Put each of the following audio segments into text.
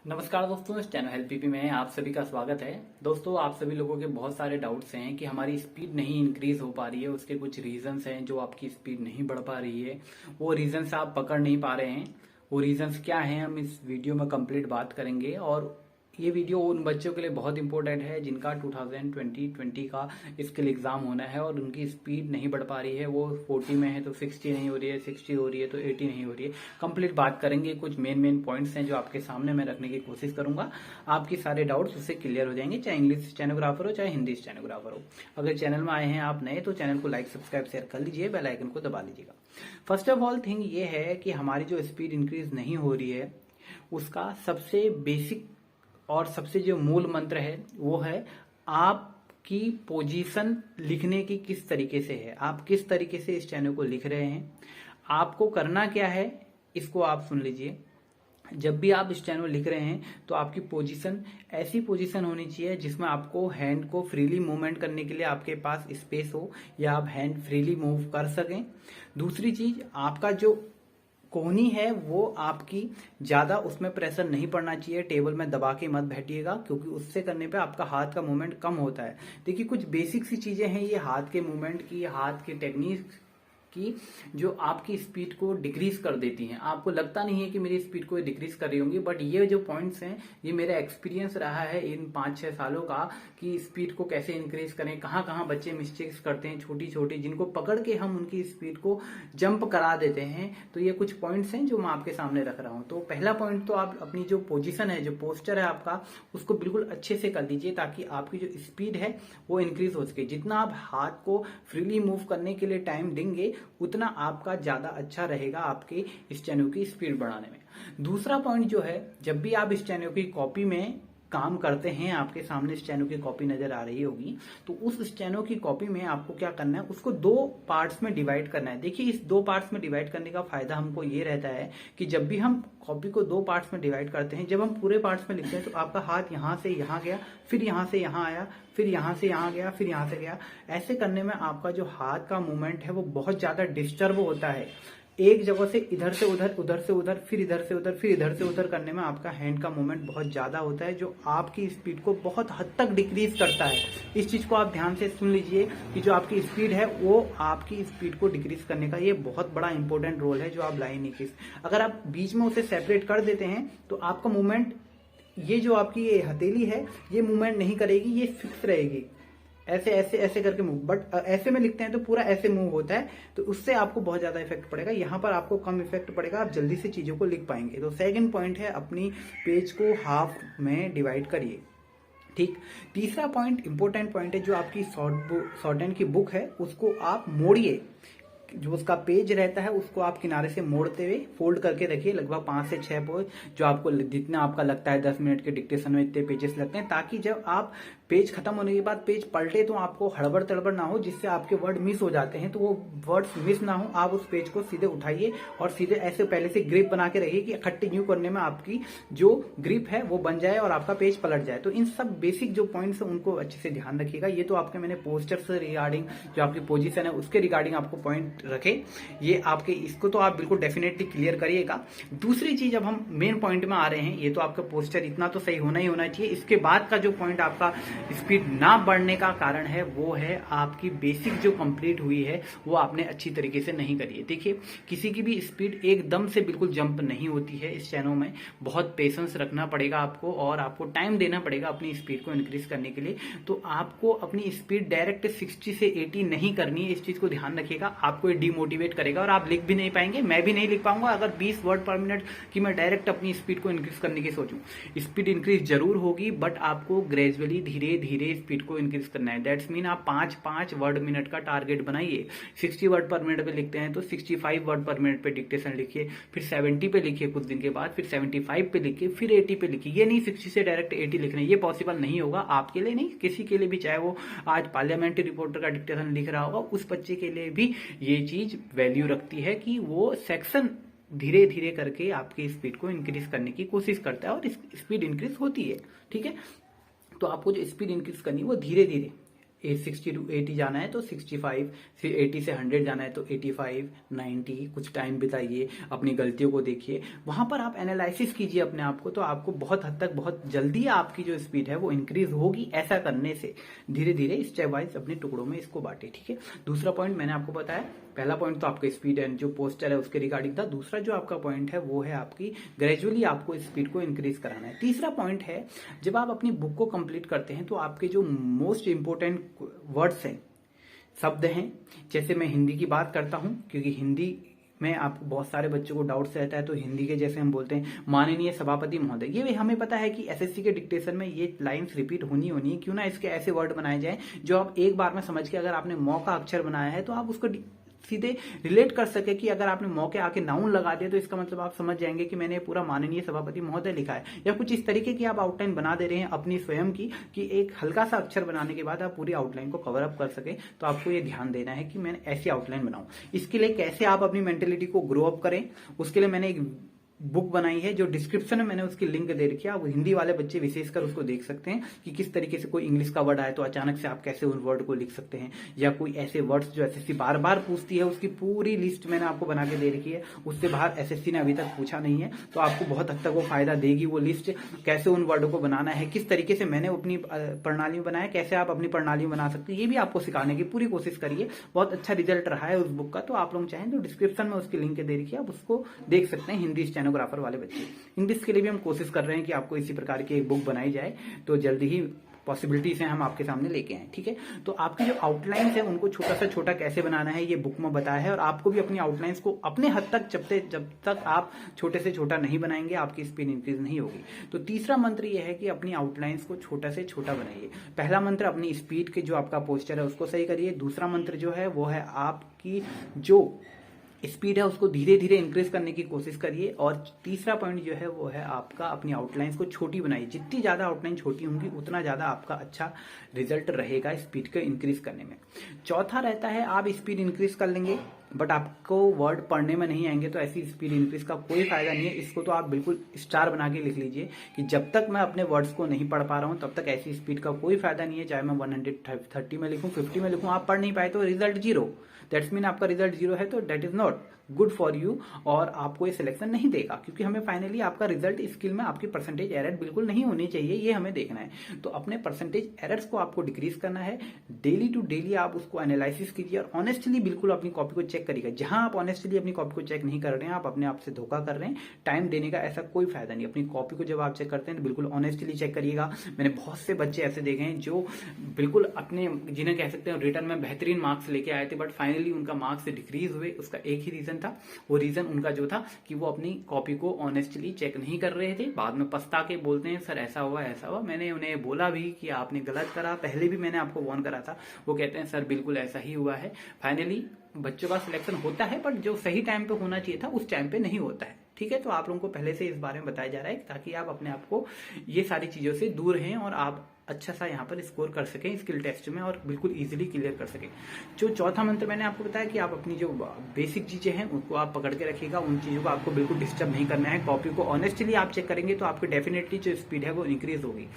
नमस्कार दोस्तों, इस चैनल हेल्प पीपी में आप सभी का स्वागत है। दोस्तों, आप सभी लोगों के बहुत सारे डाउट्स हैं कि हमारी स्पीड नहीं इंक्रीज हो पा रही है। उसके कुछ रीजंस हैं जो आपकी स्पीड नहीं बढ़ पा रही है। वो रीजंस आप पकड़ नहीं पा रहे हैं। वो रीजंस क्या हैं, हम इस वीडियो में कंप्लीट बात करेंगे। और ये वीडियो उन बच्चों के लिए बहुत इंपॉर्टेंट है जिनका 2020 का स्किल एग्जाम होना है और उनकी स्पीड नहीं बढ़ पा रही है। वो 40 में है तो 60 नहीं हो रही है, 60 हो रही है तो 80 नहीं हो रही है। कंप्लीट बात करेंगे। कुछ मेन पॉइंट्स हैं जो आपके सामने मैं रखने की कोशिश करूंगा। आपकी सारे डाउट्स उससे क्लियर हो जाएंगे, चाहे इंग्लिश स्टेनोग्राफर हो चाहे हिंदी स्टेनोग्राफर हो। अगर चैनल में आए हैं आप नए तो चैनल को लाइक सब्सक्राइब शेयर कर लीजिए, बेल आइकन को दबा लीजिएगा। फर्स्ट ऑफ ऑल थिंग ये है कि हमारी जो स्पीड इंक्रीज नहीं हो रही है उसका सबसे बेसिक और सबसे जो मूल मंत्र है वो है आपकी पोजीशन लिखने की किस तरीके से है। आप किस तरीके से इस चैनल को लिख रहे हैं, आपको करना क्या है, इसको आप सुन लीजिए। जब भी आप इस चैनल लिख रहे हैं तो आपकी पोजीशन ऐसी पोजीशन होनी चाहिए जिसमें आपको हैंड को फ्रीली मूवमेंट करने के लिए आपके पास स्पेस हो या आप हैंड फ्रीली मूव कर सकें। दूसरी चीज, आपका जो कोहनी है वो आपकी ज्यादा उसमें प्रेशर नहीं पड़ना चाहिए। टेबल में दबा के मत बैठिएगा क्योंकि उससे करने पे आपका हाथ का मूवमेंट कम होता है। देखिए, कुछ बेसिक सी चीजें हैं ये हाथ के मूवमेंट की, हाथ की टेक्निक की, जो आपकी स्पीड को डिक्रीज कर देती हैं। आपको लगता नहीं है कि मेरी स्पीड को डिक्रीज कर रही होंगी, बट ये जो पॉइंट्स हैं ये मेरा एक्सपीरियंस रहा है इन 5-6 सालों का कि स्पीड को कैसे इंक्रीज करें, कहाँ कहाँ बच्चे मिस्टेक्स करते हैं छोटी छोटी, जिनको पकड़ के हम उनकी स्पीड को जंप करा देते हैं। तो ये कुछ पॉइंट्स हैं जो मैं आपके सामने रख रहा हूँ। तो पहला पॉइंट तो आप अपनी जो पोजिशन है, जो पोस्चर है आपका, उसको बिल्कुल अच्छे से कर लीजिए ताकि आपकी जो स्पीड है वो इंक्रीज हो सके। जितना आप हाथ को फ्रीली मूव करने के लिए टाइम देंगे उतना आपका ज्यादा अच्छा रहेगा आपके इस चैनल की स्पीड बढ़ाने में। दूसरा पॉइंट जो है, जब भी आप इस चैनल की कॉपी में काम करते हैं, आपके सामने स्टेनो की कॉपी नजर आ रही होगी, तो उस स्टेनो की कॉपी में आपको क्या करना है, उसको 2 पार्ट्स में डिवाइड करना है। देखिए, इस 2 पार्ट्स में डिवाइड करने का फायदा हमको ये रहता है कि जब भी हम कॉपी को 2 पार्ट्स में डिवाइड करते हैं, जब हम पूरे पार्ट्स में लिखते हैं तो आपका हाथ यहाँ से यहाँ गया, फिर यहाँ से यहाँ आया, फिर यहाँ से यहाँ गया, फिर यहाँ से गया। ऐसे करने में आपका जो हाथ का मूवमेंट है वो बहुत ज्यादा डिस्टर्ब होता है। एक जगह से इधर से उधर, उधर से उधर, फिर इधर से उधर, फिर इधर से उधर करने में आपका हैंड का मूवमेंट बहुत ज्यादा होता है, जो आपकी स्पीड को बहुत हद तक डिक्रीज करता है। इस चीज को आप ध्यान से सुन लीजिए कि जो आपकी स्पीड है वो आपकी स्पीड को डिक्रीज करने का ये बहुत बड़ा इंपॉर्टेंट रोल है जो आप लाइन नहीं। अगर आप बीच में उसे सेपरेट कर देते हैं तो आपका मूवमेंट, ये जो आपकी ये हथेली है ये मूवमेंट नहीं करेगी, ये फिक्स रहेगी। ऐसे ऐसे ऐसे करके मूव, बट ऐसे में लिखते हैं तो पूरा ऐसे मूव होता है, तो उससे आपको बहुत ज्यादा इफेक्ट पड़ेगा। यहाँ पर आपको कम इफेक्ट पड़ेगा, आप जल्दी से चीजों को लिख पाएंगे। तो सेकंड पॉइंट है, अपनी पेज को हाफ में डिवाइड करिए। ठीक। तीसरा पॉइंट इंपॉर्टेंट पॉइंट है, जो आपकी शॉर्ट हैंड की बुक है उसको आप मोड़िए। जो उसका पेज रहता है उसको आप किनारे से मोड़ते हुए फोल्ड करके रखिए, लगभग 5 से 6 पेज, जो आपको जितना आपका लगता है 10 मिनट के डिक्टेशन में इतने पेजेस लगते हैं, ताकि जब आप पेज खत्म होने के बाद पेज पलटे तो आपको हड़बड़ तड़बड़ ना हो, जिससे आपके वर्ड मिस हो जाते हैं। तो वो वर्ड्स मिस ना हो, आप उस पेज को सीधे उठाइए और सीधे ऐसे पहले से ग्रिप बना के रखिए कि कंटिन्यू करने में आपकी जो ग्रिप है वो बन जाए और आपका पेज पलट जाए। तो इन सब बेसिक जो पॉइंट्स है उनको अच्छे से ध्यान रखिएगा। ये तो आपके मैंने पोस्टर से रिगार्डिंग, जो आपकी पोजीशन है उसके रिगार्डिंग आपको पॉइंट रखे, ये आपके, इसको तो आप बिल्कुल डेफिनेटली क्लियर करिएगा। दूसरी चीज, अब हम मेन पॉइंट में आ रहे हैं, ये तो आपका पोस्टर इतना तो सही होना ही होना चाहिए। इसके बाद का जो पॉइंट आपका स्पीड ना बढ़ने का कारण है वो है आपकी बेसिक जो कंप्लीट हुई है वो आपने अच्छी तरीके से नहीं करी है। देखिए, किसी की भी स्पीड एकदम से बिल्कुल जंप नहीं होती है। इस चैनल में बहुत पेशेंस रखना पड़ेगा आपको और आपको टाइम देना पड़ेगा अपनी स्पीड को इंक्रीज करने के लिए। तो आपको अपनी स्पीड डायरेक्ट 60 से 80 नहीं करनी है, इस चीज को ध्यान रखिएगा। आपको ये डिमोटिवेट करेगा और आप लिख भी नहीं पाएंगे, मैं भी नहीं लिख पाऊंगा अगर 20 वर्ड पर मिनट की मैं डायरेक्ट अपनी स्पीड को इंक्रीज करने की सोचूं। स्पीड इंक्रीज जरूर होगी, बट आपको ग्रेजुअली धीरे धीरे स्पीड को इंक्रीज करना है। दैट्स मीन आप 5-5 वर्ड मिनट का टारगेट बनाइए। 60 वर्ड पर मिनट पे लिखते हैं तो 65 वर्ड पर मिनट पे डिक्टेशन लिखिए, फिर 70 पे लिखिए कुछ दिन के बाद, फिर 75 पे लिखिए, फिर 80 पे लिखिए। ये नहीं 60 से डायरेक्ट 80 लिखना है, ये पॉसिबल नहीं होगा आपके लिए नहीं, किसी के लिए भी, चाहे वो आज पार्लियामेंट्री रिपोर्टर का डिक्टेशन लिख रहा होगा, उस बच्चे के लिए भी ये चीज वैल्यू रखती है कि वो सेक्शन धीरे धीरे करके आपकी स्पीड को इंक्रीज करने की कोशिश करता है और स्पीड इंक्रीज होती है। ठीक है, तो आपको जो स्पीड इंक्रीज करनी है वो धीरे धीरे, 60 to 80 जाना है तो 65, फिर 80 से 100 जाना है तो 85, 90। कुछ टाइम बिताइए, अपनी गलतियों को देखिए, वहां पर आप एनालिसिस कीजिए अपने आप को, तो आपको बहुत हद तक बहुत जल्दी आपकी जो स्पीड है वो इंक्रीज होगी। ऐसा करने से धीरे धीरे स्टेप वाइज अपने टुकड़ों में इसको बांटे, ठीक है। दूसरा पॉइंट मैंने आपको बताया, पहला पॉइंट तो आपका स्पीड एंड जो पोस्चर है उसके रिगार्डिंग था। दूसरा जो आपका पॉइंट है वो है आपकी ग्रेजुअली आपको स्पीड को इंक्रीज कराना है। तीसरा पॉइंट है, जब आप अपनी बुक को कंप्लीट करते हैं तो आपके जो मोस्ट इंपोर्टेंट वर्ड्स हैं, शब्द हैं, जैसे मैं हिंदी की बात करता हूं क्योंकि हिंदी में आपको बहुत सारे बच्चों को डाउट्स रहता है, तो हिंदी के जैसे हम बोलते हैं माननीय सभापति महोदय, ये भी हमें पता है कि एसएससी के डिक्टेशन में ये लाइंस रिपीट होनी है। क्यों ना इसके ऐसे वर्ड बनाए जाए जो आप एक बार में समझ के, अगर आपने मौ का अक्षर बनाया है तो आप उसको सीधे रिलेट कर सके कि अगर आपने मौके आके नाउन लगा दिया तो इसका मतलब आप समझ जाएंगे कि मैंने पूरा माननीय सभापति महोदय लिखा है, या कुछ इस तरीके की आप आउटलाइन बना दे रहे हैं अपनी स्वयं की, कि एक हल्का सा अक्षर बनाने के बाद आप पूरी आउटलाइन को कवर अप कर सके। तो आपको ये ध्यान देना है कि मैंने ऐसी आउटलाइन बनाऊं। इसके लिए कैसे आप अपनी मेंटेलिटी को ग्रो अप करें, उसके लिए मैंने एक बुक बनाई है जो डिस्क्रिप्शन में मैंने उसकी लिंक दे रखी है। आप हिंदी वाले बच्चे विशेषकर उसको देख सकते हैं कि किस तरीके से कोई इंग्लिश का वर्ड आए तो अचानक से आप कैसे उन वर्ड को लिख सकते हैं, या कोई ऐसे वर्ड्स जो एसएससी बार बार पूछती है उसकी पूरी लिस्ट मैंने आपको बना के दे रखी है। उससे बाहर एसएससी ने अभी तक पूछा नहीं है, तो आपको बहुत हद तक वो फायदा देगी वो लिस्ट। कैसे उन वर्डों को बनाना है, किस तरीके से मैंने अपनी प्रणाली में बनाया, कैसे आप अपनी प्रणाली में बना सकते हैं, ये भी आपको सिखाने की पूरी कोशिश करिए। बहुत अच्छा रिजल्ट रहा है उस बुक का, तो आप लोग चाहें तो डिस्क्रिप्शन में उसकी लिंक दे रखी है, आप उसको देख सकते हैं। हिंदी स्टेनोग्राफर वाले बच्चे, इंग्लिश के लिए भी हम कोशिश कर रहे हैं कि आपको इसी प्रकार की एक बुक बनाई जाए, तो जल्दी ही पॉसिबिलिटीज हैं हम आपके सामने लेके आए, ठीक है। तो आपकी जो आउटलाइंस है उनको छोटा से छोटा कैसे बनाना है ये बुक में बताया है, और आपको भी अपनी आउटलाइंस को अपने हद तक जब तक आप छोटे से छोटा नहीं बनाएंगे आपकी स्पीड इंक्रीज नहीं होगी। तो तीसरा मंत्र ये है कि अपनी आउटलाइंस को छोटा से छोटा बनाइए। पहला मंत्र अपनी स्पीड के जो आपका पोस्चर है उसको सही करिए। दूसरा मंत्र जो है वो है आपकी जो स्पीड है उसको धीरे धीरे इंक्रीज करने की कोशिश करिए। और तीसरा पॉइंट जो है वो है आपका अपनी आउटलाइंस को छोटी बनाइए। जितनी ज्यादा आउटलाइन छोटी होंगी उतना ज्यादा आपका अच्छा रिजल्ट रहेगा स्पीड को इंक्रीज करने में। चौथा रहता है आप स्पीड इंक्रीज कर लेंगे बट आपको वर्ड पढ़ने में नहीं आएंगे, तो ऐसी स्पीड इंक्रीज का कोई फायदा नहीं है। इसको तो आप बिल्कुल स्टार बना के लिख लीजिए कि जब तक मैं अपने वर्ड्स को नहीं पढ़ पा रहा हूं तब तक ऐसी स्पीड का कोई फायदा नहीं है। चाहे मैं 130 में लिखूं, 50 में लिखूं, आप पढ़ नहीं पाए तो रिजल्ट 0। दैट्स मीन आपका रिजल्ट 0 है, तो that is not good for you, और आपको ये सिलेक्शन नहीं देगा, क्योंकि हमें फाइनली आपका रिजल्ट स्किल में आपकी परसेंटेज एरर बिल्कुल नहीं होनी चाहिए, ये हमें देखना है। तो अपने परसेंटेज एरर्स को आपको डिक्रीज करना है। डेली टू डेली आप उसको एनालिसिस कीजिए और ऑनेस्टली बिल्कुल अपनी कॉपी को चेक करिएगा। जहां आप ऑनेस्टली अपनी कॉपी को चेक नहीं कर रहे हैं, आप अपने आप से धोखा कर रहे हैं। टाइम देने का ऐसा कोई फायदा नहीं। अपनी कॉपी को जब आप चेक करते हैं तो बिल्कुल ऑनेस्टली चेक करिएगा। मैंने बहुत से बच्चे ऐसे देखे हैं जो बिल्कुल अपने, जिन्हें कह सकते हैं रिटर्न में बेहतरीन मार्क्स लेके आए थे, बट फाइनली उनका मार्क्स डिक्रीज हुए। उसका एक ही रीजन था, वो रीजन उनका जो था कि वो अपनी कॉपी को ऑनेस्टली चेक नहीं कर रहे थे। बाद में पछता के बोलते हैं सर ऐसा हुआ ऐसा हुआ। मैंने उन्हें बोला भी कि आपने गलत करा, पहले भी मैंने आपको वार्न करा था। वो कहते हैं सर बिल्कुल ऐसा ही हुआ है। फाइनली बच्चों का सिलेक्शन होता है, बट जो सही टाइम पे होना चाहिए था उस टाइम पे नहीं होता है, ठीक है। तो आप लोगों को पहले से इस बारे में बताया जा रहा है ताकि आप अपने आप को ये सारी चीजों से दूर हैं और आप अच्छा सा यहाँ पर स्कोर कर सकें स्किल टेस्ट में और बिल्कुल इजीली क्लियर कर सकें। जो चौथा मंत्र मैंने आपको बताया कि आप अपनी जो बेसिक चीजें हैं उनको आप पकड़ के रखिएगा। उन चीजों को आपको बिल्कुल डिस्टर्ब नहीं करना है। कॉपी को ऑनेस्टली आप चेक करेंगे तो आपकी डेफिनेटली जो स्पीड है वो इंक्रीज होगी।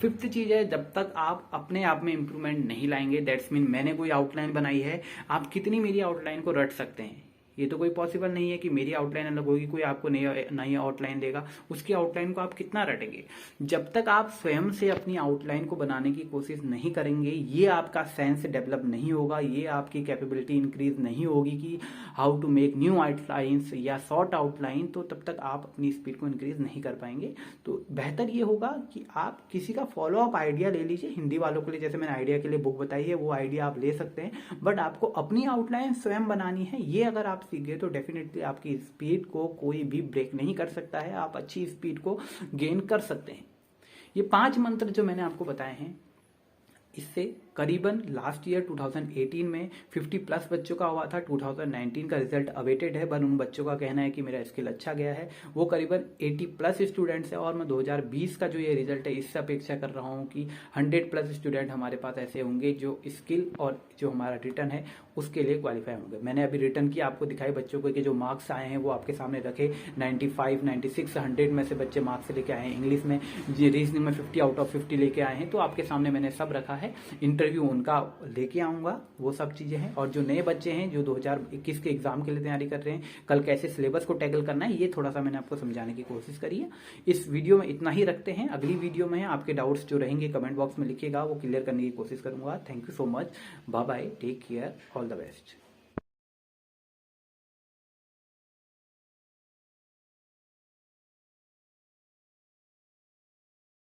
फिफ्थ चीज है, जब तक आप अपने आप में इंप्रूवमेंट नहीं लाएंगे, दैट्स मीन मैंने कोई आउटलाइन बनाई है, आप कितनी मेरी आउटलाइन को रट सकते हैं? ये तो कोई पॉसिबल नहीं है कि मेरी आउटलाइन अलग होगी, कोई आपको नई आउटलाइन देगा, उसकी आउटलाइन को आप कितना रटेंगे? जब तक आप स्वयं से अपनी आउटलाइन को बनाने की कोशिश नहीं करेंगे, ये आपका सेंस डेवलप नहीं होगा, ये आपकी कैपेबिलिटी इंक्रीज नहीं होगी कि how to make new outlines या शॉर्ट आउटलाइन, तो तब तक आप अपनी स्पीड को इंक्रीज नहीं कर पाएंगे। तो बेहतर ये होगा कि आप किसी का फॉलो अप आइडिया ले लीजिए। हिंदी वालों के लिए जैसे मैंने आइडिया के लिए बुक बताई है, वो आइडिया आप ले सकते हैं, बट आपको अपनी आउटलाइन स्वयं बनानी है। ये अगर आप सीख गए तो डेफिनेटली आपकी स्पीड को कोई भी ब्रेक नहीं कर सकता है। आप अच्छी स्पीड को गेन कर सकते हैं। ये 5 मंत्र जो मैंने आपको बताए हैं, इससे करीबन लास्ट ईयर 2018 में 50 प्लस बच्चों का हुआ था। 2019 का रिजल्ट अवेटेड है, पर उन बच्चों का कहना है कि मेरा स्किल अच्छा गया है। वो करीबन 80 प्लस स्टूडेंट्स है, और मैं 2020 का जो ये रिजल्ट है इससे अपेक्षा कर रहा हूँ कि 100 प्लस स्टूडेंट हमारे पास ऐसे होंगे जो स्किल और जो हमारा रिटर्न है उसके लिए क्वालिफाई होंगे। मैंने अभी रिटर्न की आपको दिखाई बच्चों को कि जो मार्क्स आए हैं वो आपके सामने रखे। 95, 96, 100 में से बच्चे मार्क्स लेके आए हैं। इंग्लिश में, रीजनिंग में 50 आउट ऑफ 50 लेके आए हैं, तो आपके सामने मैंने सब रखा है। इंटरव्यू इंटरव्यू उनका लेके आऊंगा, वो सब चीजें हैं। और जो नए बच्चे हैं जो 2021 के एग्जाम के लिए तैयारी कर रहे हैं, कल कैसे सिलेबस को टैकल करना है, ये थोड़ा सा मैंने आपको समझाने की कोशिश करी है। इस वीडियो में इतना ही रखते हैं। अगली वीडियो में आपके डाउट्स जो रहेंगे कमेंट बॉक्स में लिखिएगा, वो क्लियर करने की कोशिश करूंगा। Thank you so much, bye bye, take care, all the best.